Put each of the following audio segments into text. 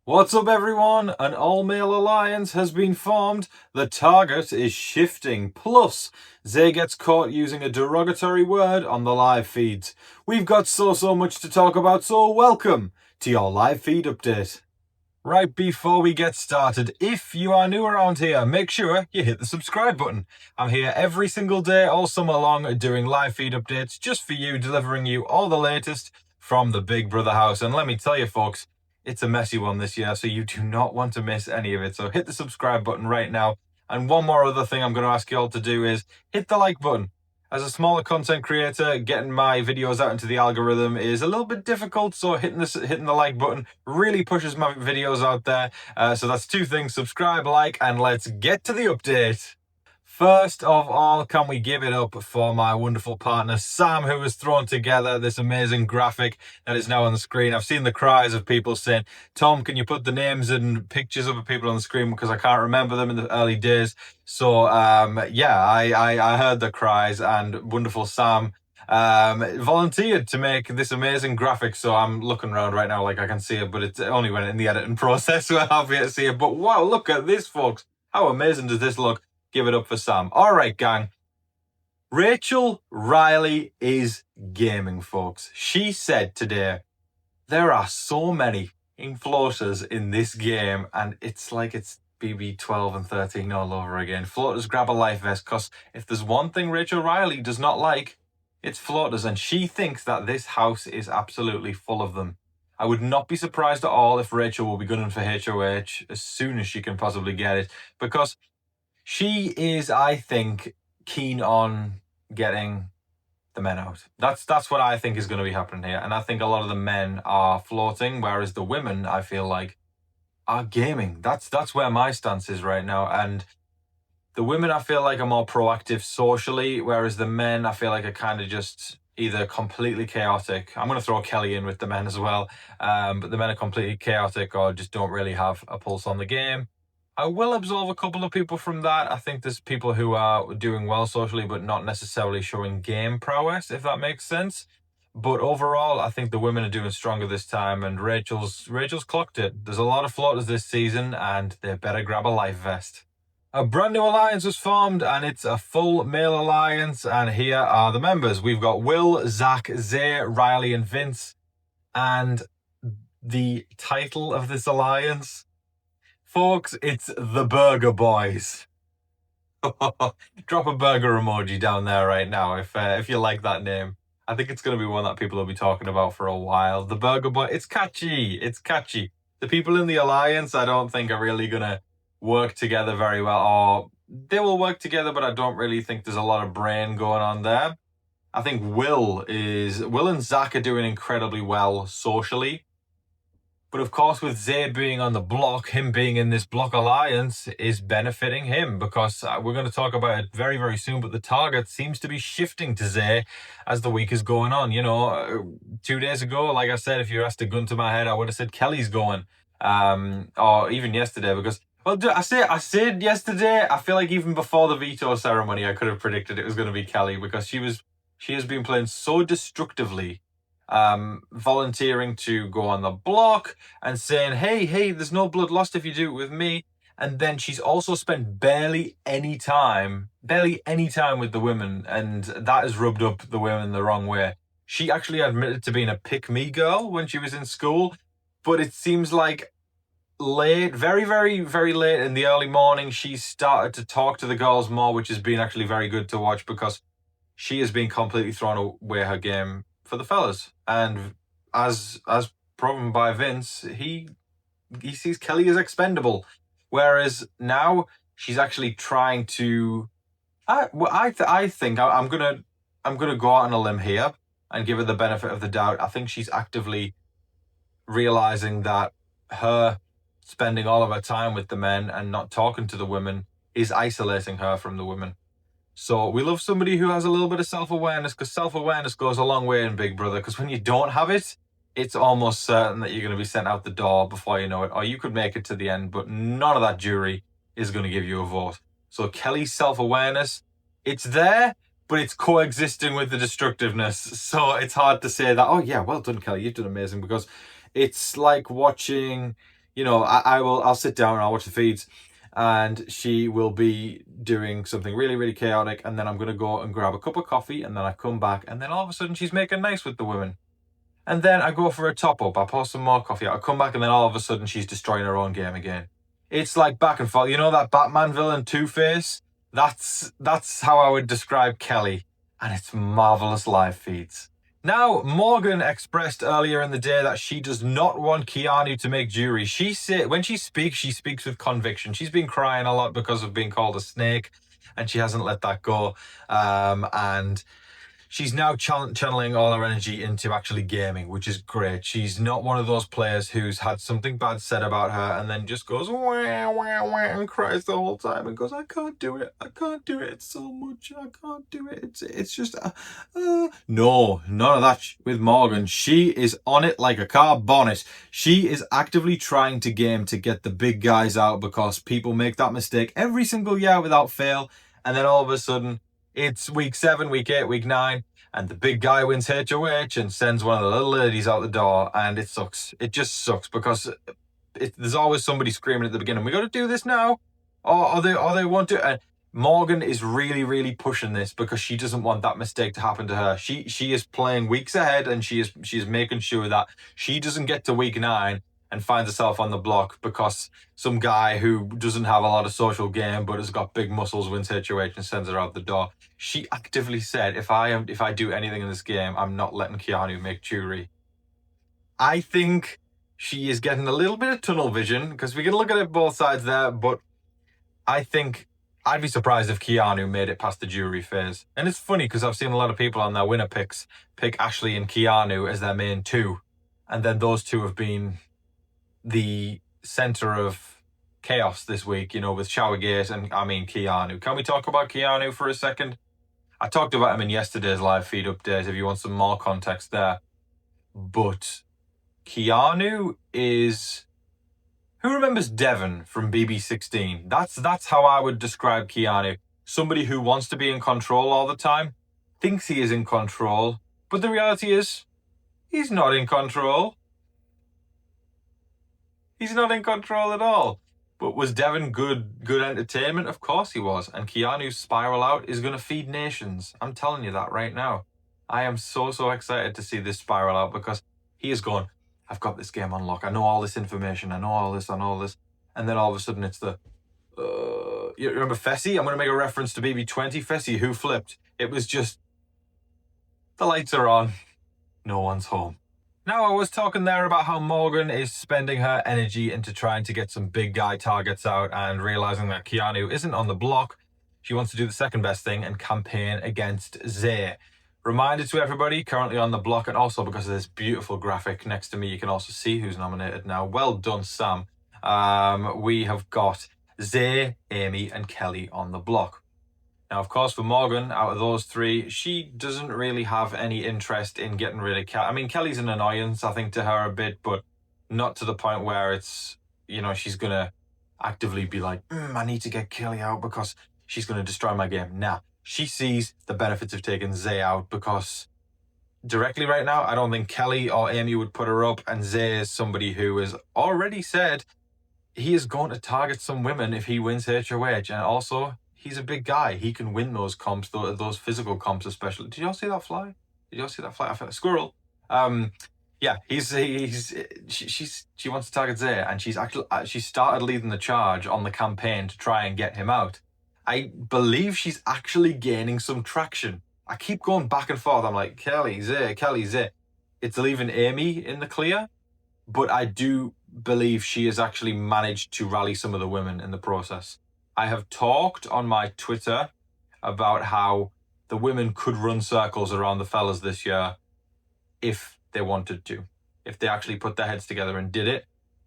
What's up, everyone? An all-male alliance has been formed. The target is shifting. Plus, Zay gets caught using a derogatory word on the live feeds. We've got so much to talk about, so welcome to your live feed update. Right before we get started, if you are new around here, make sure you hit the subscribe button. I'm here every single day all summer long doing live feed updates just for you, delivering you all the latest from the Big Brother house. And let me tell you, folks, it's a messy one this year, so you do not want to miss any of it. So hit the subscribe button right now. And one more other thing I'm going to ask you all to do is hit the like button. As a smaller content creator, getting my videos out into the algorithm is a little bit difficult, so hitting the like button really pushes my videos out there. So that's two things: subscribe, like, and let's get to the update. First of all, can we give it up for my wonderful partner Sam, who has thrown together this amazing graphic that is now on the screen. I've seen the cries of people saying, Tom, can you put the names and pictures of the people on the screen, because I can't remember them in the early days. So yeah, I heard the cries, and wonderful Sam volunteered to make this amazing graphic. So I'm looking around right now like I can see it, but it only went in the editing process, so I have yet to see it. But wow, look at this, folks. How amazing does this look? Give it up for Sam. All right, gang. Rachel Riley is gaming, folks. She said today, there are so many floaters in this game, and it's like it's BB12 and 13 all over again. Floaters grab a life vest, because if there's one thing Rachel Riley does not like, it's floaters, and she thinks that this house is absolutely full of them. I would not be surprised at all if Rachel will be gunning for HOH as soon as she can possibly get it, because she is, I think, keen on getting the men out. That's what I think is going to be happening here. And I think a lot of the men are floating, whereas the women, I feel like, are gaming. That's where my stance is right now. And the women, I feel like, are more proactive socially, whereas the men, I feel like, are kind of just either completely chaotic. I'm going to throw Kelly in with the men as well. But the men are completely chaotic or just don't really have a pulse on the game. I will absolve a couple of people from that. I think there's people who are doing well socially, but not necessarily showing game prowess, if that makes sense. But overall, I think the women are doing stronger this time, and Rachel's clocked it. There's a lot of floaters this season, and they better grab a life vest. A brand new alliance was formed, and it's a full male alliance, and here are the members. We've got Will, Zach, Zay, Riley, and Vince. And the title of this alliance, folks, it's the Burger Boys. Drop a burger emoji down there right now if you like that name. I think it's going to be one that people will be talking about for a while. The Burger Boy, it's catchy. It's catchy. The people in the alliance, I don't think are really going to work together very well. Or they will work together, but I don't really think there's a lot of brain going on there. I think Will and Zach are doing incredibly well socially. But of course, with Zay being on the block, him being in this block alliance is benefiting him, because we're going to talk about it very, very soon. But the target seems to be shifting to Zay as the week is going on. 2 days ago, like I said, if you asked a gun to my head, I would have said Kelly's going. Or even yesterday, because, well, I said yesterday, I feel like even before the veto ceremony, I could have predicted it was going to be Kelly, because she has been playing so destructively, volunteering to go on the block and saying, hey, there's no blood lost if you do it with me. And then she's also spent barely any time with the women, and that has rubbed up the women the wrong way. She actually admitted to being a pick-me girl when she was in school, but it seems like late, very, very, very late in the early morning, she started to talk to the girls more, which has been actually very good to watch, because she has been completely thrown away her game for the fellas. And as proven by Vince, he sees Kelly as expendable, whereas now she's actually trying to. I think I'm gonna go out on a limb here and give her the benefit of the doubt. I think she's actively realizing that her spending all of her time with the men and not talking to the women is isolating her from the women. So we love somebody who has a little bit of self-awareness, because self-awareness goes a long way in Big Brother, because when you don't have it, it's almost certain that you're going to be sent out the door before you know it, or you could make it to the end, but none of that jury is going to give you a vote. So Kelly's self-awareness, it's there, but it's coexisting with the destructiveness. So it's hard to say that, oh yeah, well done, Kelly, you've done amazing, because it's like watching I'll sit down and I'll watch the feeds, and she will be doing something really, really chaotic, and then I'm going to go and grab a cup of coffee, and then I come back, and then all of a sudden she's making nice with the women. And then I go for a top up, I pour some more coffee out, I come back, and then all of a sudden she's destroying her own game again. It's like back and forth. You know that Batman villain Two-Face? That's how I would describe Kelly, and it's marvelous live feeds. Now, Morgan expressed earlier in the day that she does not want Keanu to make jewelry. When she speaks with conviction. She's been crying a lot because of being called a snake, and she hasn't let that go. And she's now channeling all her energy into actually gaming, which is great. She's not one of those players who's had something bad said about her and then just goes wah, wah, wah, and cries the whole time and goes, I can't do it, it's so much, I can't do it, it's just no, none of that with Morgan. She is on it like a car bonnet. She is actively trying to game to get the big guys out, because people make that mistake every single year without fail, and then all of a sudden it's week 7, week 8, week 9, and the big guy wins HOH and sends one of the little ladies out the door, and it sucks. It just sucks, because there's always somebody screaming at the beginning, we got to do this now, or they want to. And Morgan is really, really pushing this because she doesn't want that mistake to happen to her. She is playing weeks ahead, and she is making sure that she doesn't get to week 9 and finds herself on the block because some guy who doesn't have a lot of social game but has got big muscles wins HOH and sends her out the door. She actively said, if I do anything in this game, I'm not letting Keanu make jewelry. I think she is getting a little bit of tunnel vision, because we can look at it both sides there, but I think I'd be surprised if Keanu made it past the jewelry phase. And it's funny because I've seen a lot of people on their winner picks pick Ashley and Keanu as their main two, and then those two have been the center of chaos this week, with Showergate and Keanu. Can we talk about Keanu for a second? I talked about him in yesterday's live feed update if you want some more context there. But Keanu is... Who remembers Devon from BB16? That's how I would describe Keanu. Somebody who wants to be in control all the time, thinks he is in control, but the reality is, he's not in control. He's not in control at all. But was Devon good entertainment? Of course he was. And Keanu's spiral out is going to feed nations. I'm telling you that right now. I am so excited to see this spiral out, because he is going, I've got this game on lock. I know all this information. I know all this. And then all of a sudden it's the... you remember Fessy? I'm going to make a reference to BB20. Fessy, who flipped? It was just... The lights are on. No one's home. Now, I was talking there about how Morgan is spending her energy into trying to get some big guy targets out and realizing that Keanu isn't on the block. She wants to do the second best thing and campaign against Zay. Reminder to everybody currently on the block, and also because of this beautiful graphic next to me, you can also see who's nominated now. Well done, Sam. We have got Zay, Amy, and Kelly on the block. Now, of course, for Morgan, out of those three, she doesn't really have any interest in getting rid of Kelly. Kelly's an annoyance, I think, to her a bit, but not to the point where it's, she's going to actively be like, I need to get Kelly out because she's going to destroy my game. Nah, she sees the benefits of taking Zay out, because directly right now, I don't think Kelly or Amy would put her up, and Zay is somebody who has already said he is going to target some women if he wins HOH, and also... he's a big guy. He can win those comps, those physical comps especially. Did y'all see that fly? I felt a squirrel. Yeah, she wants to target Zay, and she started leading the charge on the campaign to try and get him out. I believe she's actually gaining some traction. I keep going back and forth. I'm like, Kelly, Zay. It's leaving Amy in the clear, but I do believe she has actually managed to rally some of the women in the process. I have talked on my Twitter about how the women could run circles around the fellas this year if they wanted to, if they actually put their heads together and did it.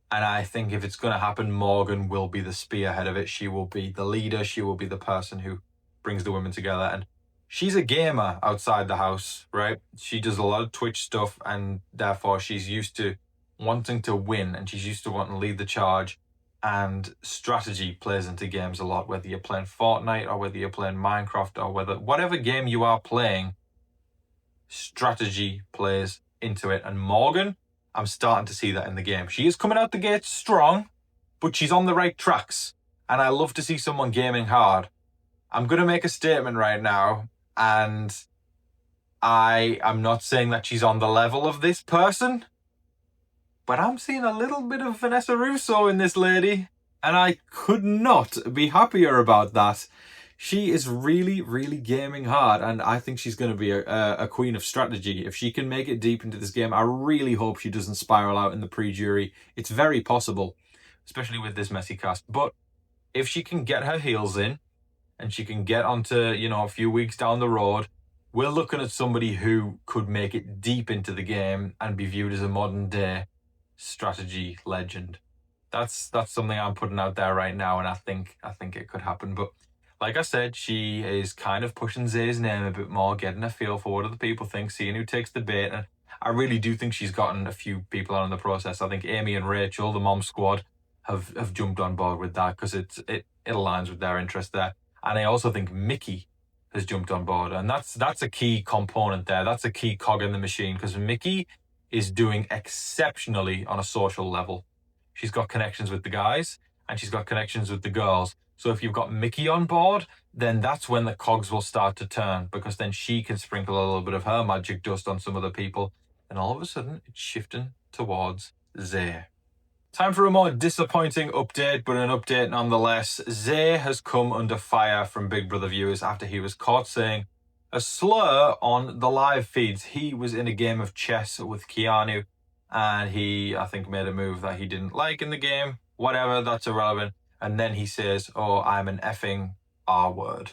And I think if it's going to happen, Morgan will be the spearhead of it. She will be the leader. She will be the person who brings the women together. And she's a gamer outside the house, right? She does a lot of Twitch stuff, and therefore she's used to wanting to win, and she's used to wanting to lead the charge. And strategy plays into games a lot, whether you're playing Fortnite or whether you're playing Minecraft or whatever game you are playing, strategy plays into it. And Morgan, I'm starting to see that in the game. She is coming out the gate strong, but she's on the right tracks. And I love to see someone gaming hard. I'm going to make a statement right now, and I am not saying that she's on the level of this person, but I'm seeing a little bit of Vanessa Russo in this lady, and I could not be happier about that. She is really, really gaming hard, and I think she's going to be a queen of strategy. If she can make it deep into this game, I really hope she doesn't spiral out in the pre-jury. It's very possible, especially with this messy cast. But if she can get her heels in, and she can get onto, a few weeks down the road, we're looking at somebody who could make it deep into the game and be viewed as a modern day strategy legend. That's something I'm putting out there right now, and I think it could happen. But like I said, she is kind of pushing Zay's name a bit more, getting a feel for what other people think, seeing who takes the bait. And I really do think she's gotten a few people on in the process. I think Amy and Rachel, the mom squad, have jumped on board with that because it aligns with their interest there. And I also think Mickey has jumped on board, and that's a key component there. That's a key cog in the machine, because Mickey is doing exceptionally on a social level. She's got connections with the guys, and she's got connections with the girls. So if you've got Mickey on board, then that's when the cogs will start to turn, because then she can sprinkle a little bit of her magic dust on some other people, and all of a sudden it's shifting towards Zay. Time for a more disappointing update, but an update nonetheless. Zay has come under fire from Big Brother viewers after he was caught saying a slur on the live feeds. He was in a game of chess with Keanu, and he, I think, made a move that he didn't like in the game. Whatever, that's irrelevant. And then he says, "Oh, I'm an effing R word."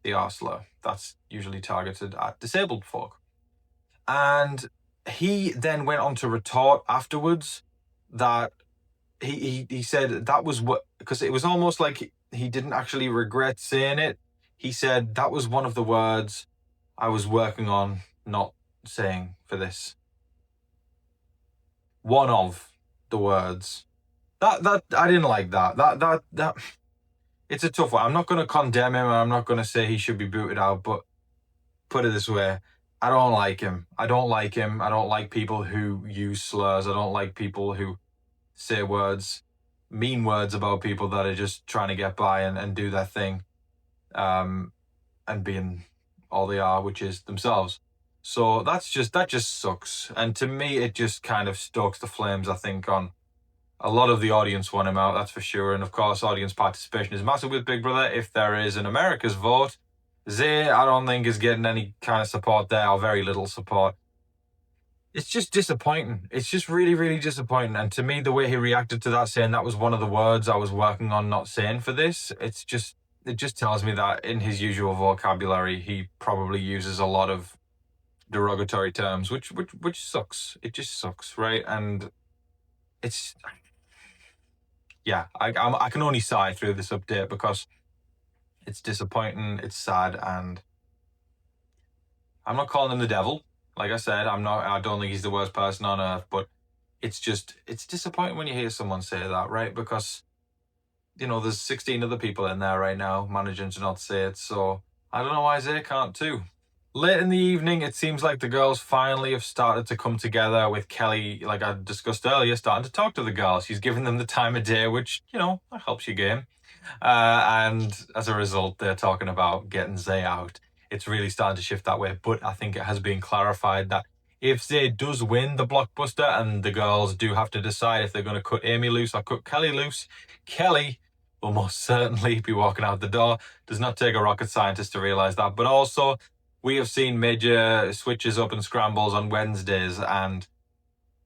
The R slur. That's usually targeted at disabled folk. And he then went on to retort afterwards that he said that was what, because it was almost like he didn't actually regret saying it. He said that was one of the words I was working on not saying for this. One of the words. That I didn't like that. That it's a tough one. I'm not going to condemn him, and I'm not going to say he should be booted out, but put it this way, I don't like him. I don't like people who use slurs. I don't like people who say mean words about people that are just trying to get by and do their thing, and being all they are, which is themselves. So that just sucks. And to me, it just kind of stokes the flames, I think, on a lot of the audience want him out, that's for sure. And of course, audience participation is massive with Big Brother. If there is an America's vote, Zay, I don't think, is getting any kind of support there, or very little support. It's just disappointing. It's just really, really disappointing. And to me, the way he reacted to that, saying that was one of the words I was working on not saying for this, it just tells me that in his usual vocabulary, he probably uses a lot of derogatory terms, which sucks. It just sucks, right? And it's, yeah, I can only sigh through this update because it's disappointing, it's sad, and I'm not calling him the devil. Like I said, I don't think he's the worst person on earth, but it's disappointing when you hear someone say that, right? Because, there's 16 other people in there right now managing to not say it, so I don't know why Zay can't too. Late in the evening, it seems like the girls finally have started to come together, with Kelly, like I discussed earlier, starting to talk to the girls. She's giving them the time of day, which, that helps your game. And as a result, they're talking about getting Zay out. It's really starting to shift that way. But I think it has been clarified that if Zay does win the blockbuster and the girls do have to decide if they're going to cut Amy loose or cut Kelly loose, Kelly will most certainly be walking out the door. Does not take a rocket scientist to realize that. But also, we have seen major switches up and scrambles on Wednesdays, and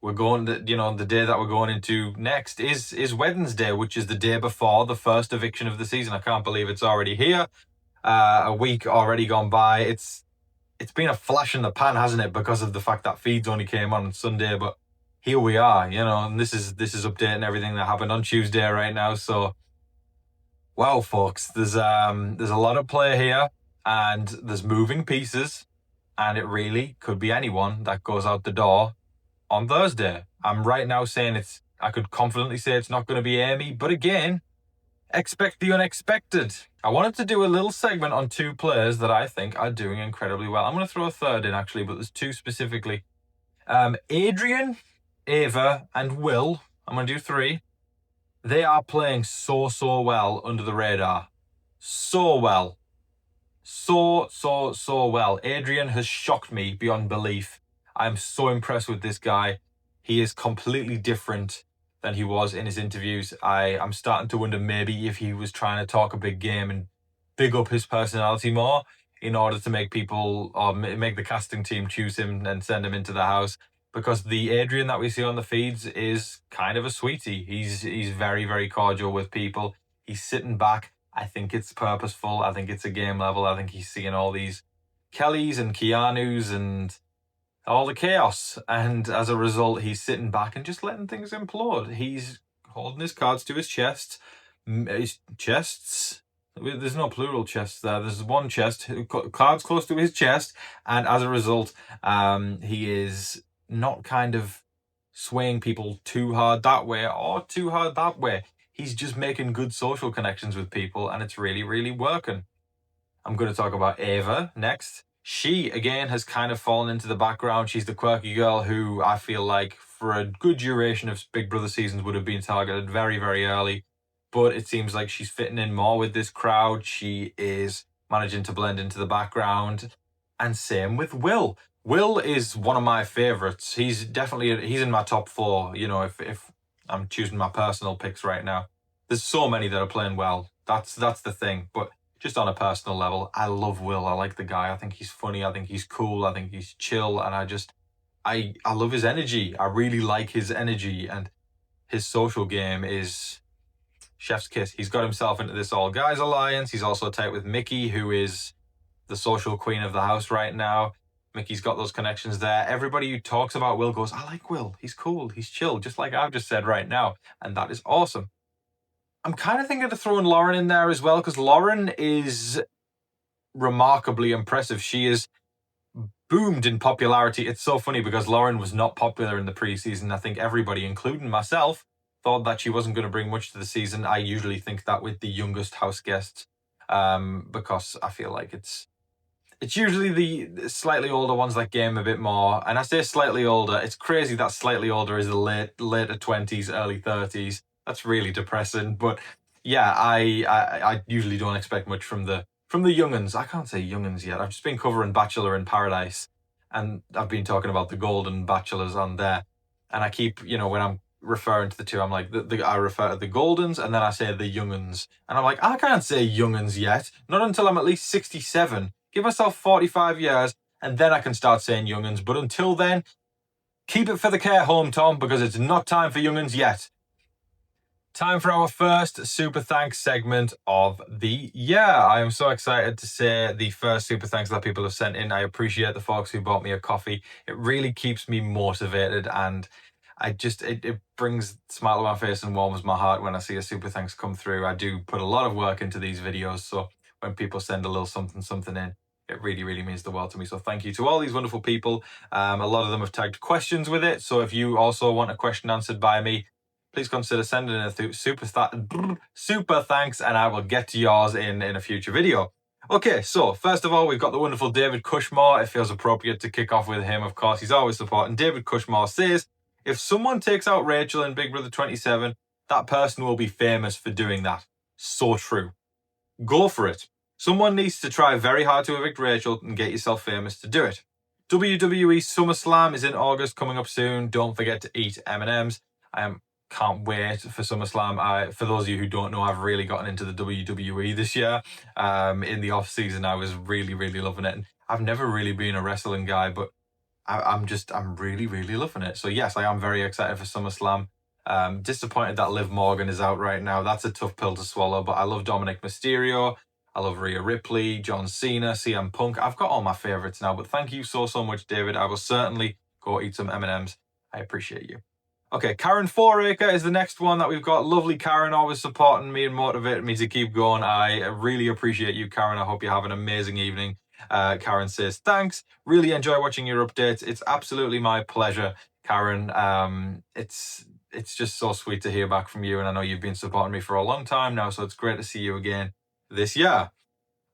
we're going to, the day that we're going into next is Wednesday, which is the day before the first eviction of the season. I can't believe it's already here. A week already gone by. It's been a flash in the pan, hasn't it? Because of the fact that feeds only came on Sunday, but here we are, and this is updating everything that happened on Tuesday right now. So, wow, folks, there's a lot of play here, and there's moving pieces, and it really could be anyone that goes out the door on Thursday. I'm right now saying I could confidently say it's not going to be Amy, but again, expect the unexpected. I wanted to do a little segment on two players that I think are doing incredibly well. I'm going to throw a third in, actually, but there's two specifically. Adrian Ava and Will, I'm going to do 3. They are playing so well under the radar. So well. So well. Adrian has shocked me beyond belief. I'm so impressed with this guy. He is completely different than he was in his interviews. I'm starting to wonder maybe if he was trying to talk a big game and big up his personality more in order to make people or make the casting team choose him and send him into the house. Because the Adrian that we see on the feeds is kind of a sweetie. He's very cordial with people. He's sitting back. I think it's purposeful. I think it's a game level. I think he's seeing all these Kellys and Keanus and all the chaos. And as a result, he's sitting back and just letting things implode. He's holding his cards to his chest. His chests? There's no plural chests there. There's one chest, cards close to his chest. And as a result, he is not kind of swaying people too hard that way or too hard that way. He's just making good social connections with people, and it's really working. I'm going to talk about Ava next. She, again, has kind of fallen into the background. She's the quirky girl who I feel like for a good duration of Big Brother seasons would have been targeted very early. But it seems like she's fitting in more with this crowd. She is managing to blend into the background. And same with Will. Will is one of my favorites. He's in my top 4, you know, if I'm choosing my personal picks right now. There's so many that are playing well. That's the thing. But just on a personal level, I love Will. I like the guy. I think he's funny. I think he's cool. I think he's chill. And I love his energy. I really like his energy. And his social game is chef's kiss. He's got himself into this All Guys alliance. He's also tight with Mickey, who is the social queen of the house right now. Mickey's got those connections there. Everybody who talks about Will goes, I like Will. He's cool. He's chill, just like I've just said right now. And that is awesome. I'm kind of thinking of throwing Lauren in there as well, because Lauren is remarkably impressive. She is boomed in popularity. It's so funny because Lauren was not popular in the preseason. I think everybody, including myself, thought that she wasn't going to bring much to the season. I usually think that with the youngest house guests, because I feel like it's usually the slightly older ones that game a bit more. And I say slightly older, it's crazy that slightly older is the later 20s, early 30s. That's really depressing. But yeah, I usually don't expect much from the young'uns. I can't say young'uns yet. I've just been covering Bachelor in Paradise, and I've been talking about the Golden Bachelors on there. And I keep, when I'm referring to the two, I'm like, I refer to the Goldens, and then I say the young'uns. And I'm like, I can't say young'uns yet. Not until I'm at least 67. Give myself 45 years, and then I can start saying young'uns. But until then, keep it for the care home, Tom, because it's not time for young'uns yet. Time for our first Super Thanks segment of the year. I am so excited to say the first Super Thanks that people have sent in. I appreciate the folks who bought me a coffee. It really keeps me motivated, and it brings a smile to my face and warms my heart when I see a Super Thanks come through. I do put a lot of work into these videos, so when people send a little something in, it really means the world to me. So thank you to all these wonderful people. A lot of them have tagged questions with it, so if you also want a question answered by me, please consider sending in a super thanks, and I will get to yours in a future video. Okay, so first of all, we've got the wonderful David Cushmore. It feels appropriate to kick off with him, of course. He's always supporting. David Cushmore says, if someone takes out Rachel in Big Brother 27, that person will be famous for doing that. So true. Go for it. Someone needs to try very hard to evict Rachel and get yourself famous to do it. WWE SummerSlam is in August, coming up soon. Don't forget to eat M&Ms. Can't wait for SummerSlam. For those of you who don't know, I've really gotten into the WWE this year. In the off season, I was really loving it. And I've never really been a wrestling guy, but I'm really loving it. So yes, I am very excited for SummerSlam. Disappointed that Liv Morgan is out right now. That's a tough pill to swallow, but I love Dominic Mysterio. I love Rhea Ripley, John Cena, CM Punk. I've got all my favorites now, but thank you so much, David. I will certainly go eat some M&Ms. I appreciate you. Okay, Karen Fouracre is the next one that we've got. Lovely Karen, always supporting me and motivating me to keep going. I really appreciate you, Karen. I hope you have an amazing evening. Karen says, thanks. Really enjoy watching your updates. It's absolutely my pleasure, Karen. It's just so sweet to hear back from you, and I know you've been supporting me for a long time now, so it's great to see you again this year.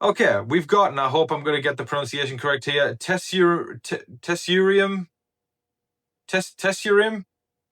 Okay, we've got, and I hope I'm going to get the pronunciation correct here, Tessurium.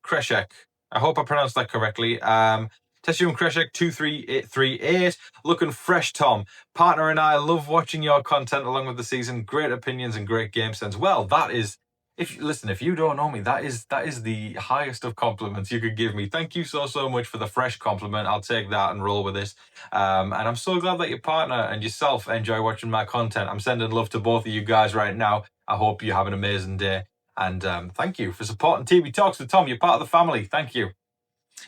Kreshek. I hope I pronounced that correctly. Tessium Kreshek 2338. Looking fresh, Tom. Partner and I love watching your content along with the season. Great opinions and great game sense. Well, that is, if you don't know me, that is the highest of compliments you could give me. Thank you so much for the fresh compliment. I'll take that and roll with this. And I'm so glad that your partner and yourself enjoy watching my content. I'm sending love to both of you guys right now. I hope you have an amazing day. And thank you for supporting TV Talks with Tom. You're part of the family. Thank you.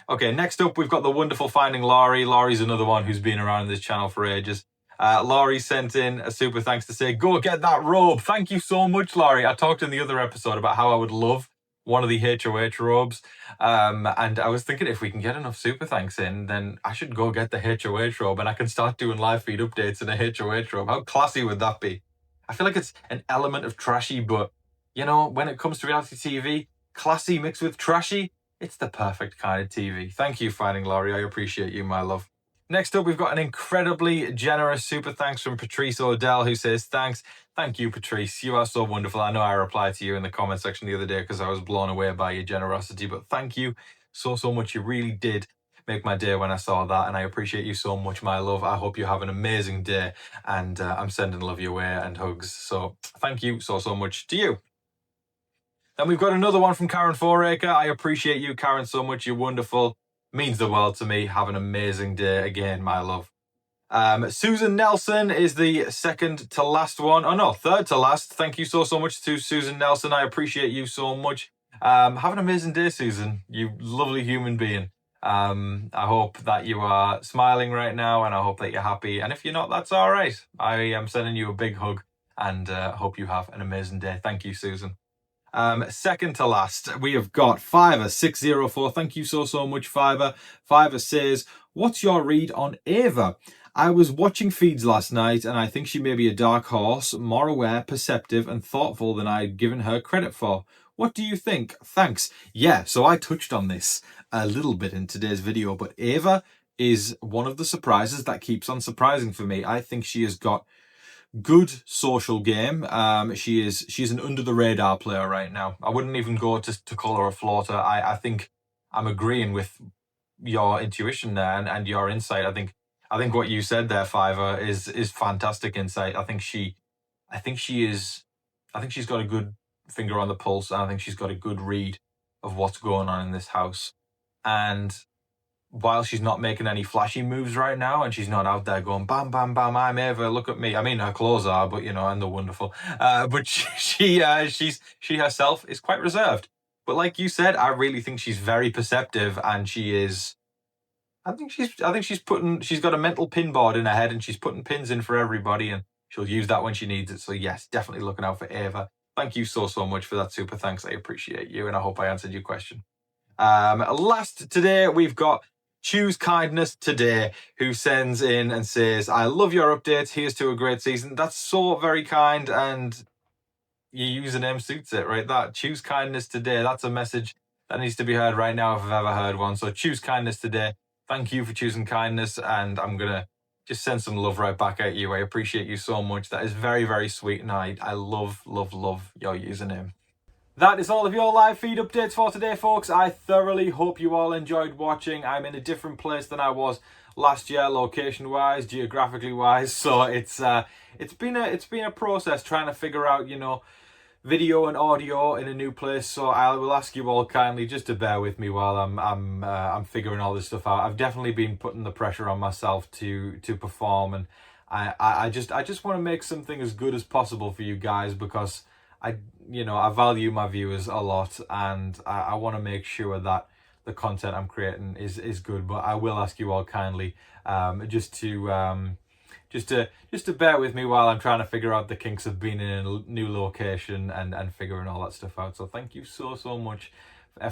Okay, next up, we've got the wonderful Finding Laurie. Laurie's another one who's been around in this channel for ages. Laurie sent in a super thanks to say, go get that robe. Thank you so much, Laurie. I talked in the other episode about how I would love one of the HOH robes. And I was thinking if we can get enough super thanks in, then I should go get the HOH robe and I can start doing live feed updates in a HOH robe. How classy would that be? I feel like it's an element of trashy, but, you know, when it comes to reality TV, classy mixed with trashy, it's the perfect kind of TV. Thank you, Finding Laurie. I appreciate you, my love. Next up, we've got an incredibly generous super thanks from Patrice Odell, who says, thanks. Thank you, Patrice. You are so wonderful. I know I replied to you in the comment section the other day because I was blown away by your generosity, but thank you so much. You really did make my day when I saw that, and I appreciate you so much, my love. I hope you have an amazing day, and I'm sending love your way and hugs. So thank you so much to you. Then we've got another one from Karen Foraker. I appreciate you, Karen, so much. You're wonderful. Means the world to me. Have an amazing day again, my love. Susan Nelson is the second to last one. Oh no, third to last. Thank you so much to Susan Nelson. I appreciate you so much. Have an amazing day, Susan. You lovely human being. I hope that you are smiling right now, and I hope that you're happy. And if you're not, that's all right. I am sending you a big hug, and hope you have an amazing day. Thank you, Susan. Second to last, we have got Fiverr604. Thank you so much, Fiverr. Fiverr says, what's your read on Ava? I was watching feeds last night, and I think she may be a dark horse, more aware, perceptive, and thoughtful than I'd given her credit for. What do you think? Thanks. Yeah, so I touched on this a little bit in today's video, but Ava is one of the surprises that keeps on surprising for me. I think she has got good social game. She's an under the radar player right now. I wouldn't even go to call her a floater. I think I'm agreeing with your intuition there and your insight. I think what you said there, Fiverr, is fantastic insight. I think she's got a good finger on the pulse, and I think she's got a good read of what's going on in this house. And while she's not making any flashy moves right now, and she's not out there going bam bam bam, I'm Ava, look at me. I mean, her clothes are, but you know, and they're wonderful. But she herself is quite reserved. But like you said, I really think she's very perceptive, and I think she's got a mental pinboard in her head, and she's putting pins in for everybody, and she'll use that when she needs it. So yes, definitely looking out for Ava. Thank you so much for that super thanks. I appreciate you, and I hope I answered your question. Last today, we've got Choose Kindness Today, who sends in and says, I love your updates. Here's to a great season. That's so very kind, and your username suits it, right? That Choose Kindness Today. That's a message that needs to be heard right now if I've ever heard one. So Choose Kindness Today. Thank you for choosing kindness, and I'm going to just send some love right back at you. I appreciate you so much. That is very, very sweet, and I love your username. That is all of your live feed updates for today, folks. I thoroughly hope you all enjoyed watching. I'm in a different place than I was last year, location-wise, geographically-wise. So it's been a process trying to figure out, you know, video and audio in a new place. So I will ask you all kindly just to bear with me while I'm figuring all this stuff out. I've definitely been putting the pressure on myself to perform, and I just want to make something as good as possible for you guys, because I value my viewers a lot, and I want to make sure that the content I'm creating is good. But I will ask you all kindly just to bear with me while I'm trying to figure out the kinks of being in a new location and figuring all that stuff out. So thank you so much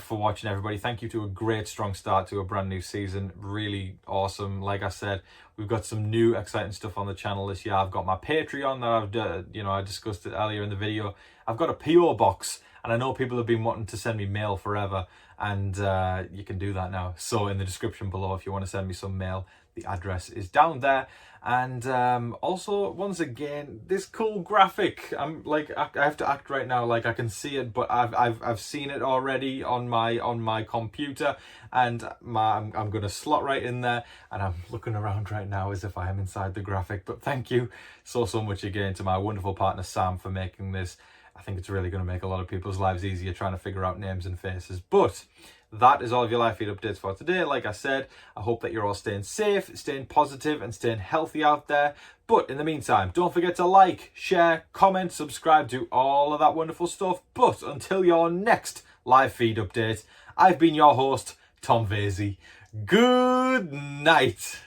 for watching, everybody. Thank you to a great strong start to a brand new season. Really awesome. Like I said, we've got some new exciting stuff on the channel this year. I've got my Patreon that I discussed it earlier in the video. I've got a PO box, And I know people have been wanting to send me mail forever, and you can do that now. So in the description below, if you want to send me some mail, the address is down there. And also, once again, this cool graphic. I'm like, I have to act right now like I can see it, but I've seen it already on my computer, and I'm gonna slot right in there, and I'm looking around right now as if I am inside the graphic. But thank you so much again to my wonderful partner Sam for making this. I think it's really going to make a lot of people's lives easier trying to figure out names and faces. But that is all of your live feed updates for today. Like I said, I hope that you're all staying safe, staying positive, and staying healthy out there. But in the meantime, don't forget to like, share, comment, subscribe, do all of that wonderful stuff. But until your next live feed update, I've been your host, Tom Vasey. Good night.